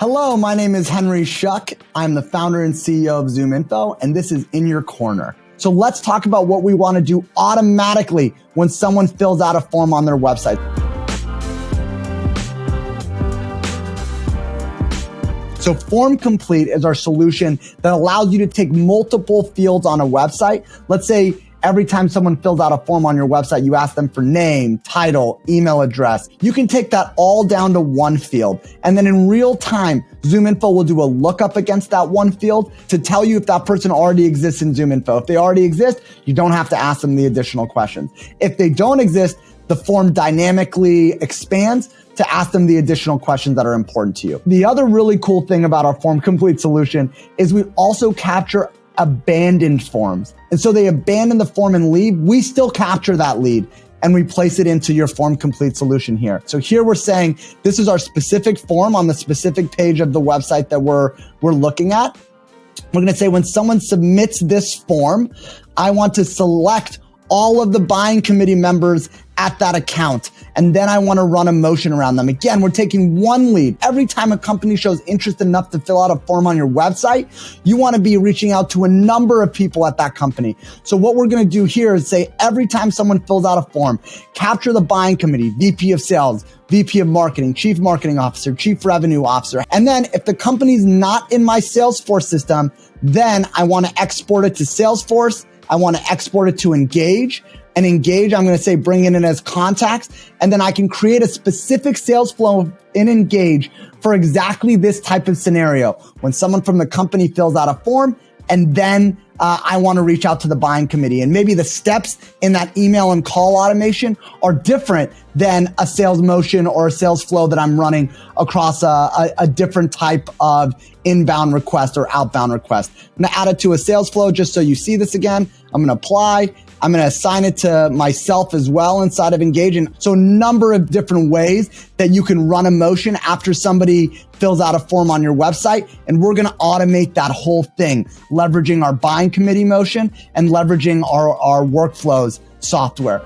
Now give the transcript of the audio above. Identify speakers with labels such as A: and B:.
A: Hello, my name is Henry Schuck. I'm the founder and CEO of ZoomInfo, and this is In Your Corner. So let's talk about what we want to do automatically when someone fills out a form on their website. So FormComplete is our solution that allows you to take multiple fields on a website. Let's say every time someone fills out a form on your website, you ask them for name, title, email address. You can take that all down to one field. And then in real time, ZoomInfo will do a lookup against that one field to tell you if that person already exists in ZoomInfo. If they already exist, you don't have to ask them the additional questions. If they don't exist, the form dynamically expands to ask them the additional questions that are important to you. The other really cool thing about our FormComplete solution is we also capture abandoned forms. And so they abandon the form and leave. We still capture that lead and we place it into your FormComplete solution here. So here we're saying this is our specific form on the specific page of the website that we're looking at. We're going to say when someone submits this form, I want to select all of the buying committee members at that account. And then I want to run a motion around them. Again, we're taking one lead. Every time a company shows interest enough to fill out a form on your website, you want to be reaching out to a number of people at that company. So what we're going to do here is say every time someone fills out a form, capture the buying committee, VP of sales, VP of marketing, chief marketing officer, chief revenue officer. And then if the company's not in my Salesforce system, then I want to export it to Salesforce. I want to export it to Engage. And Engage, I'm going to say bring it in as contacts. And then I can create a specific sales flow in Engage for exactly this type of scenario. When someone from the company fills out a form, and then I want to reach out to the buying committee. And maybe the steps in that email and call automation are different than a sales motion or a sales flow that I'm running across a different type of inbound request or outbound request. I'm going to add it to a sales flow just so you see this again. I'm going to apply. I'm going to assign it to myself as well inside of Engage. And so a number of different ways that you can run a motion after somebody fills out a form on your website. And we're going to automate that whole thing, leveraging our buying committee motion and leveraging our workflows software.